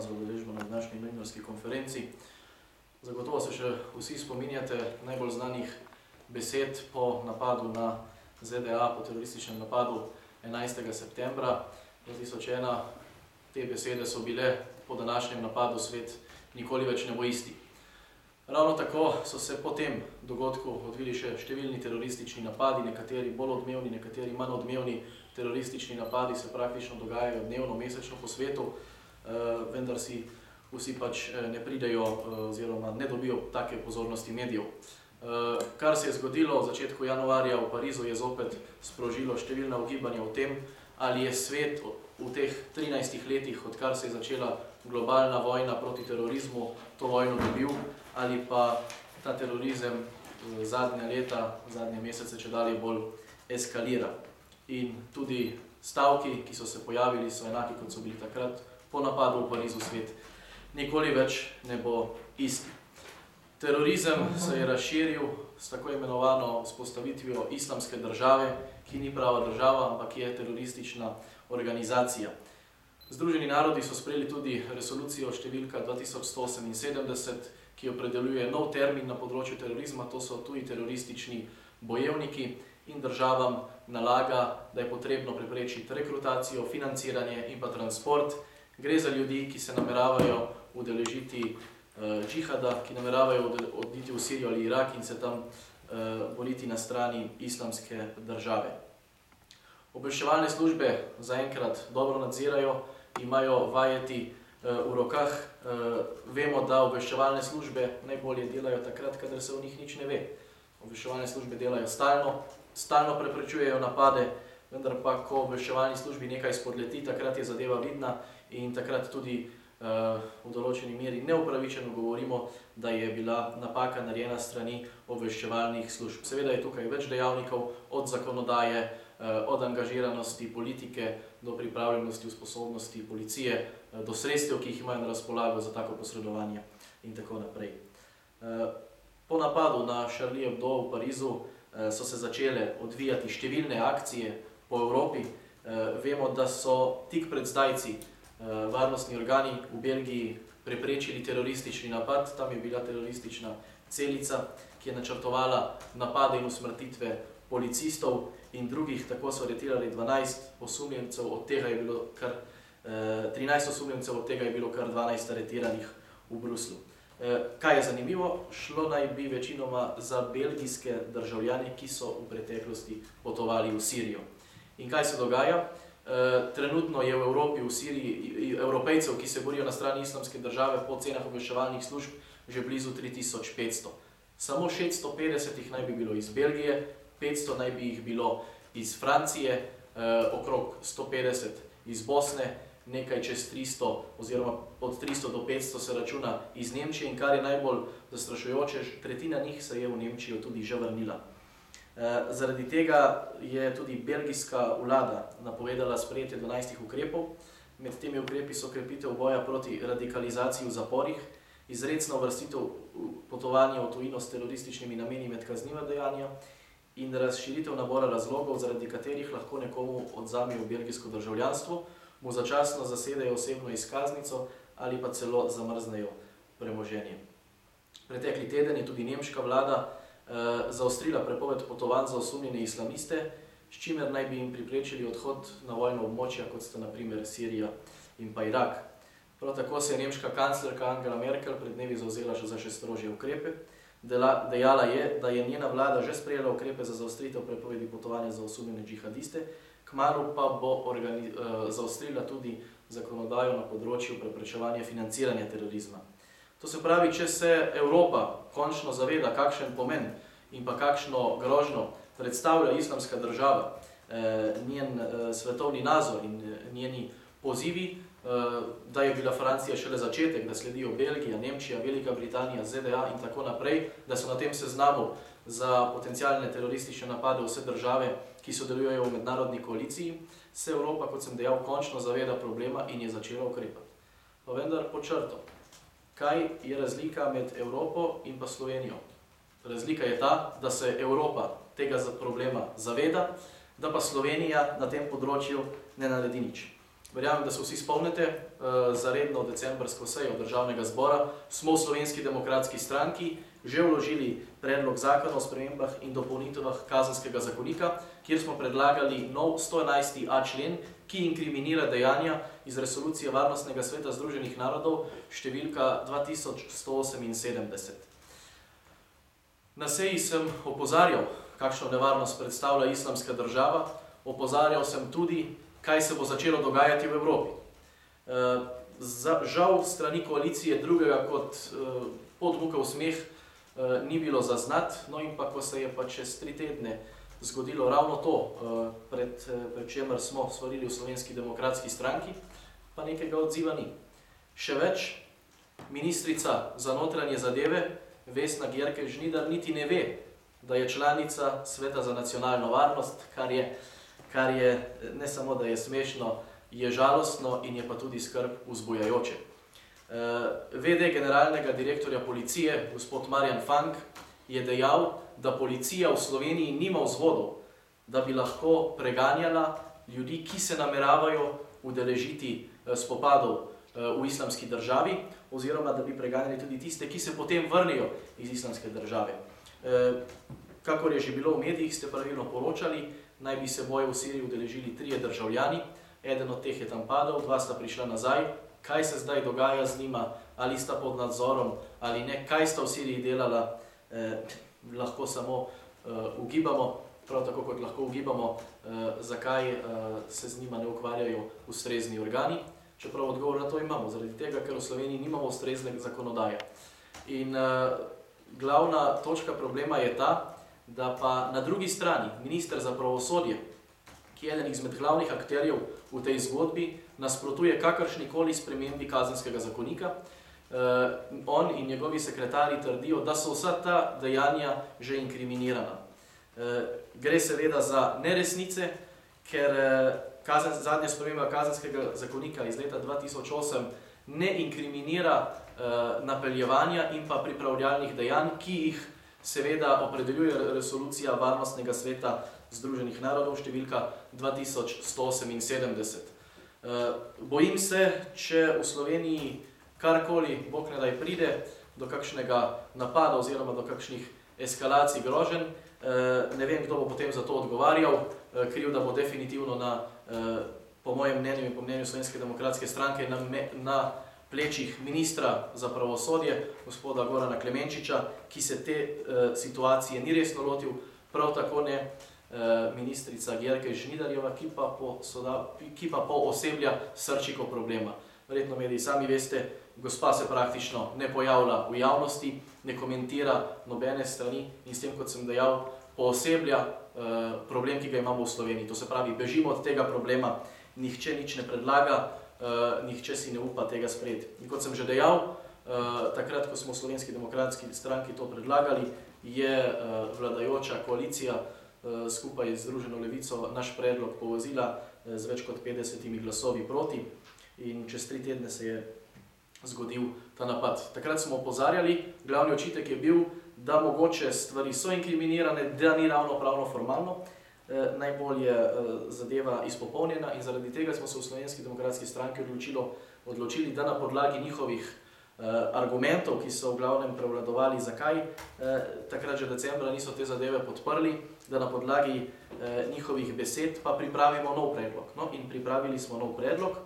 za udeležbo na današnji novinarski konferenci. Zagotovo se še vsi spominjate najbolj znanih besed po napadu na ZDA, po terorističnem napadu 11. septembra 2001. Te besede so bile: po današnjem napadu svet nikoli več ne bo isti. Ravno tako so se po tem dogodku odvili še številni teroristični napadi, nekateri bolj odmevni, nekateri manj odmevni. Teroristični napadi se praktično dogajajo dnevno, mesečno po svetu, vendar si vsi pač ne pridejo oziroma ne dobijo take pozornosti medijev. Kar se je zgodilo v začetku januarja v Parizu, je zopet sprožilo številna ugibanja o tem, ali je svet v teh 13 letih, odkar se je začela globalna vojna proti terorizmu, to vojno dobil, ali pa ta terorizem zadnja leta, zadnje mesece čedalje bolj eskalira. In tudi stavki, ki so se pojavili, so enaki, kot so bili takrat. Po napadu v Parizu svet nikoli več ne bo isti. Terorizem se je razširil s tako imenovano vzpostavitvijo islamske države, ki ni prava država, ampak je teroristična organizacija. Združeni narodi so sprejeli tudi resolucijo številka 2178, ki opredeljuje nov termin na področju terorizma, to so tuji teroristični bojevniki, in državam nalaga, da je potrebno preprečiti rekrutacijo, financiranje in pa transport. Gre za ljudi, ki se nameravajo udeležiti džihada, ki nameravajo oditi v Sirijo ali Irak in se tam boriti na strani islamske države. Obveščevalne službe zaenkrat dobro nadzirajo, imajo vajeti v rokah. Vemo, da obveščevalne službe najbolje delajo takrat, kadar se o njih nič ne ve. Obveščevalne službe delajo stalno preprečujejo napade, vendar pa, ko obveščevalni službi nekaj spodleti, takrat je zadeva vidna in takrat tudi v določeni meri neupravičeno govorimo, da je bila napaka narejena s strani obveščevalnih služb. Seveda je tukaj več dejavnikov, od zakonodaje, od angažiranosti politike do pripravljenosti, sposobnosti policije, do sredstev, ki jih imajo na razpolago za tako posredovanje in tako naprej. Po napadu na Charlie Hebdo v Parizu so se začele odvijati številne akcije po Evropi. Vemo, da so tik pred zdajci varnostni organi v Belgiji preprečili teroristični napad. Tam je bila teroristična celica, ki je načrtovala napade in usmrtitve policistov in drugih. Tako so aretirali 12 osumljencev, od tega je bilo kar 13 osumljencev, od tega je bilo kar 12 aretiranih v Bruslju. Kaj je zanimivo? Šlo naj bi večinoma za belgijske državljane, ki so v preteklosti potovali v Sirijo. In kaj se dogaja? Trenutno je v Evropi, v Siriji, Evropejcev, ki se borijo na strani islamske države, po cenah obveščevalnih služb že blizu 3500. Samo 650 jih naj bi bilo iz Belgije, 500 naj bi jih bilo iz Francije, okrog 150 iz Bosne, nekaj čez 300 oziroma od 300 do 500 se računa iz Nemčije, in kar je najbolj zastrašujoče, tretjina njih se je v Nemčijo tudi že vrnila. Zaradi tega je tudi belgijska vlada napovedala sprejetje 12 ukrepov. Med temi ukrepi so krepitev boja proti radikalizaciji v zaporih, izrecna uvrstitev potovanja v tujino s terorističnimi nameni med kazniva dejanja in razširitev nabora razlogov, zaradi katerih lahko nekomu odvzamejo belgijsko državljanstvo, mu začasno zasedejo osebno izkaznico ali pa celo zamrznejo premoženje. Pretekli teden je tudi nemška vlada zaostrila prepoved potovanj za osumljene islamiste, s čimer naj bi jim preprečili odhod na vojna območja, kot sta na primer Sirija in pa Irak. Prav tako se je nemška kanclerka Angela Merkel pred dnevi zavzela za še strožje ukrepe. Dejala je, da je njena vlada že sprejela ukrepe za zaostritev prepovedi potovanja za osumljene džihadiste, kmalu pa bo zaostrila tudi zakonodajo na področju preprečevanja financiranja terorizma. To se pravi, če se Evropa končno zaveda, kakšen pomen in pa kakšno grožnjo predstavlja islamska država, njen svetovni nazor in njeni pozivi, da je bila Francija šele začetek, da sledijo Belgija, Nemčija, Velika Britanija, ZDA in tako naprej, da so na tem seznamu za potencialne teroristične napade vse države, ki sodelujejo v mednarodni koaliciji, se Evropa, kot sem dejal, končno zaveda problema in je začela ukrepati. Pa vendar pod črto. Kaj je razlika med Evropo in pa Slovenijo? Razlika je ta, da se Evropa tega problema zaveda, da pa Slovenija na tem področju ne naredi nič. Verjamem, da se vsi spomnite, za redno decembrsko sejo Državnega zbora smo v Slovenski demokratski stranki že vložili predlog zakona o spremembah in dopolnitvah Kazenskega zakonika, kjer smo predlagali nov 111.a člen, ki inkriminira dejanja iz resolucije Varnostnega sveta Združenih narodov številka 2178. Na seji sem opozarjal, kakšno nevarnost predstavlja Islamska država, opozarjal sem tudi, kaj se bo začelo dogajati v Evropi. Žal strani koalicije drugega kot podmukov smeh ni bilo zaznati, no in pa ko se je pa čez 3 tedne zgodilo ravno to, pred čemer smo svarili v Slovenski demokratski stranki, pa nekega odziva ni. Še več, ministrica za notranje zadeve Vesna Györkös Žnidar niti ne ve, da je članica Sveta za nacionalno varnost, kar je ne samo, da je smešno, je žalostno in je pa tudi skrb vzbujajoče. VD generalnega direktorja policije, gospod Marjan Fank, je dejal, da policija v Sloveniji nima vzvodov, da bi lahko preganjala ljudi, ki se nameravajo udeležiti spopadov v islamski državi, oziroma da bi preganjali tudi tiste, ki se potem vrnejo iz islamske države. Kakor je že bilo v medijih, ste pravilno poročali, naj bi se boja v Siriji udeležili 3 državljani, eden od teh je tam padel, 2 sta prišla nazaj. Kaj se zdaj dogaja z njima, ali sta pod nadzorom ali ne, kaj sta v Siriji delala, lahko samo ugibamo, prav tako kot lahko ugibamo, zakaj se z njima ne ukvarjajo ustrezni organi, čeprav odgovor na to imamo, zaradi tega, ker v Sloveniji nimamo ustrezne zakonodaje. In glavna točka problema je ta, da pa na drugi strani minister za pravosodje, ki je eden izmed glavnih akterjev v tej zgodbi, nasprotuje kakršnikoli spremembi Kazenskega zakonika. On in njegovi sekretarji trdijo, da so vsa ta dejanja že inkriminirana. Gre seveda za neresnice, ker zadnja sprememba Kazenskega zakonika iz leta 2008 ne inkriminira napeljevanja in pa pripravljalnih dejanj, ki jih seveda opredeljuje resolucija Varnostnega sveta Združenih narodov številka 2178. Bojim se, če v Sloveniji karkoli, bog ne daj, pride do kakšnega napada oziroma do kakšnih eskalacij groženj, ne vem, kdo bo potem za to odgovarjal, krivda bo definitivno po mojem mnenju in po mnenju Slovenske demokratske stranke na plečih ministra za pravosodje, gospoda Gorana Klemenčiča, ki se te situacije ni resno lotil, prav tako ne ministrica Györkös Žnidarjeva, ki pa pooseblja srčiko problema. Verjetno mediji sami veste, gospa se praktično ne pojavlja v javnosti, ne komentira nobene strani in s tem, kot sem dejal, pooseblja problem, ki ga imamo v Sloveniji. To se pravi, bežimo od tega problema, nihče nič ne predlaga, nihče si ne upa tega sprejeti. In kot sem že dejal, takrat, ko smo v Slovenski demokratski stranki to predlagali, je vladajoča koalicija skupaj z Združeno levico naš predlog povozila z več kot 50 glasovi proti in čez 3 tedne se je zgodil ta napad. Takrat smo opozarjali, glavni očitek je bil, da mogoče stvari so inkriminirane, da ni ravno pravno formalno, najbolj je zadeva izpopolnjena in zaradi tega smo se v Slovenski demokratski stranki odločili, da na podlagi njihovih argumentov, ki so v glavnem prevladovali, zakaj takrat že decembra niso te zadeve podprli, da na podlagi njihovih besed pa pripravimo nov predlog. No, in pripravili smo nov predlog.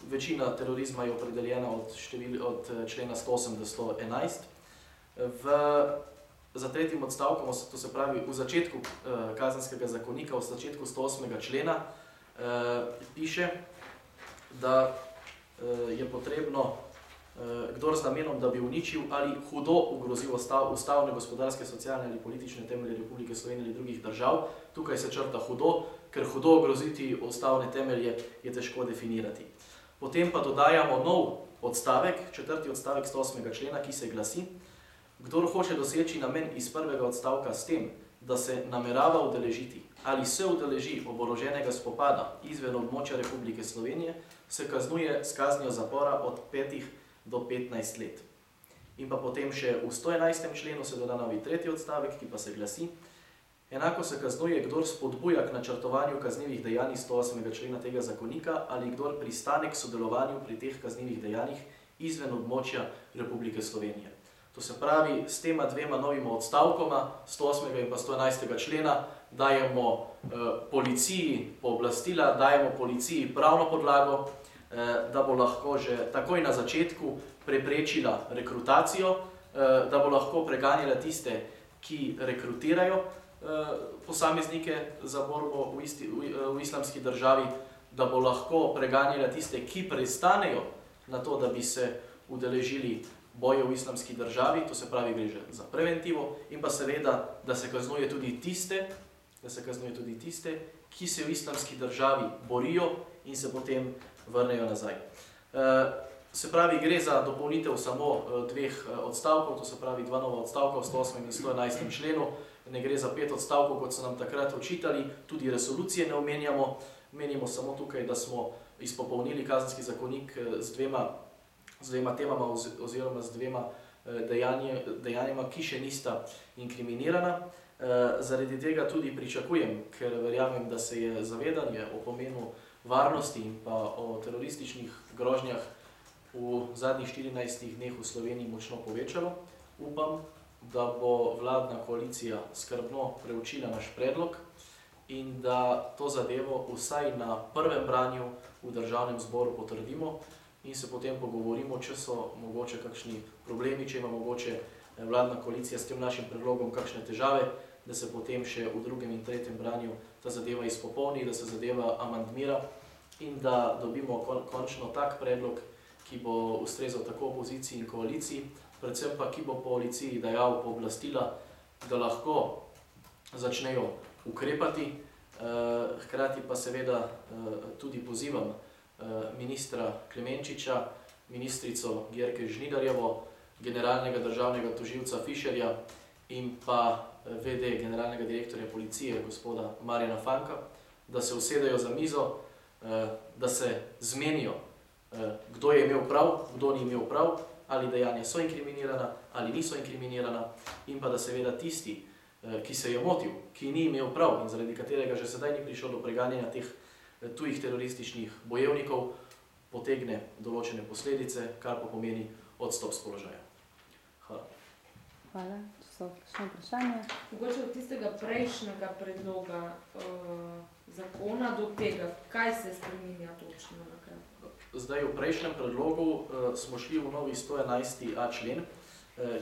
Večina terorizma je opredeljena od člena 108 do 111. Za 3. odstavkom, to se pravi v začetku Kazenskega zakonika, v začetku 108. člena, piše, da je potrebno, kdor z namenom, da bi uničil ali hudo ogrozil ustavne, gospodarske, socialne ali politične temelje Republike Slovenije ali drugih držav. Tukaj se črta hudo, ker hudo ogroziti ustavne temelje je težko definirati. Potem pa dodajamo nov odstavek, 4. odstavek 108. člena, ki se glasi: kdor hoče doseči namen iz 1. odstavka s tem, da se namerava udeležiti ali se udeleži oboroženega spopada izven območja Republike Slovenije, se kaznuje s kaznijo zapora od 5 do 15 let. In pa potem še v 111. členu se doda novi 3. odstavek, ki pa se glasi: Enako se kaznuje, kdor spodbuja k načrtovanju kaznivih dejanj iz 108. člena tega zakonika ali kdor pristane k sodelovanju pri teh kaznivih dejanjih izven območja Republike Slovenije. To se pravi, s tema dvema novima odstavkoma, 108. in pa 111. člena, dajemo policiji pooblastila, dajemo policiji pravno podlago, da bo lahko že takoj na začetku preprečila rekrutacijo, da bo lahko preganjala tiste, ki rekrutirajo posameznike za borbo v islamski državi, da bo lahko preganjala tiste, ki pristanejo na to, da bi se udeležili boje v islamski državi, to se pravi, gre že za preventivo, in pa seveda, da se kaznuje tudi tiste, ki se v islamski državi borijo in se potem vrnejo nazaj. Se pravi, gre za dopolnitev samo dveh odstavkov, to se pravi dva nova odstavka v 108. in 111. členu, ne gre za 5 odstavkov, kot so nam takrat očitali, tudi resolucije ne omenjamo, menimo samo tukaj, da smo izpopolnili kazenski zakonik z dvema temama oziroma z dvema dejanjima, ki še nista inkriminirana. Zaradi tega tudi pričakujem, ker verjamem, da se je zavedanje o pomenu varnosti in pa o terorističnih grožnjah v zadnjih 14 dneh v Sloveniji močno povečalo. Upam, da bo vladna koalicija skrbno preučila naš predlog in da to zadevo vsaj na prvem branju v Državnem zboru potrdimo in se potem pogovorimo, če so mogoče kakšni problemi, če ima mogoče vladna koalicija s tem našim predlogom kakšne težave, da se potem še v drugem in tretjem branju ta zadeva izpopolni, da se zadeva amandmira in da dobimo končno tak predlog, ki bo ustrezal tako opoziciji in koaliciji, predvsem pa ki bo policiji dajal pooblastila, da lahko začnejo ukrepati. Hkrati pa seveda tudi pozivam ministra Klemenčiča, ministrico Györke Žnidarjevo, generalnega državnega tožilca Fišerja in pa VD generalnega direktorja policije, gospoda Marjana Fanka, da se usedejo za mizo, da se zmenijo, kdo je imel prav, kdo ni imel prav, ali dejanja so inkriminirana, ali niso inkriminirana, in pa da seveda tisti, ki se je motil, ki ni imel prav in zaradi katerega že sedaj ni prišlo do preganjanja teh tujih terorističnih bojevnikov, potegne določene posledice, kar pa pomeni odstop s položaja. Hvala. Hvala. Če so kakšne vprašanja? Mogoče od tistega prejšnjega predloga zakona do tega, kaj se spreminja točno nakratko? Zdaj, v prejšnjem predlogu smo šli v novi 111a člen,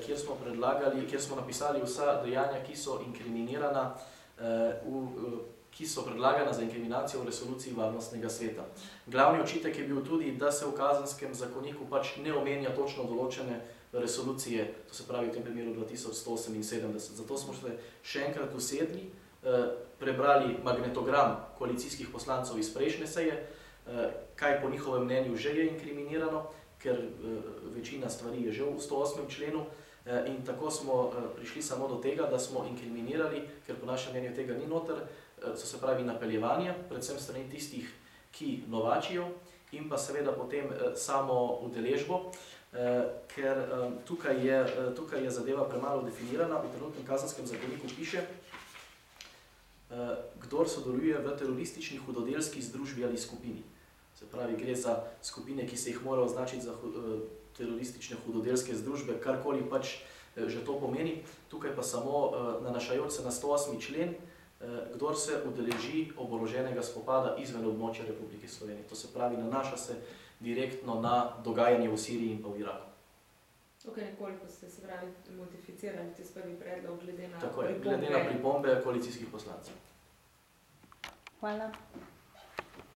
kjer smo napisali vsa dejanja, ki so inkriminirana, ki so predlagana za inkriminacijo v resoluciji Varnostnega sveta. Glavni očitek je bil tudi, da se v kazenskem zakoniku pač ne omenja točno določene resolucije, to se pravi v tem primeru 2178. Zato smo se še enkrat usedli, prebrali magnetogram koalicijskih poslancev iz prejšnje seje, kaj po njihovem mnenju že je inkriminirano, ker večina stvari je že v 108. členu, in tako smo prišli samo do tega, da smo inkriminirali, ker po našem mnenju tega ni noter, to se pravi napeljevanje, predvsem strani tistih, ki novačijo, in pa seveda potem samo udeležbo, ker tukaj je zadeva premalo definirana. V trenutnem kazenskem zakoniku piše, kdor sodeluje v teroristični hudodelski združbi ali skupini. Se pravi, gre za skupine, ki se jih mora označiti za teroristične hudodelske združbe, karkoli pač že to pomeni. Tukaj pa samo nanašajoč se na 108. člen, kdor se udeleži oboroženega spopada izven območja Republike Slovenije. To se pravi, nanaša se direktno na dogajanje v Siriji in pa v Iraku. Ok, nekoliko ste se pravi modificirali tisti prvi predlog glede na pripombe koalicijskih poslancev. Hvala.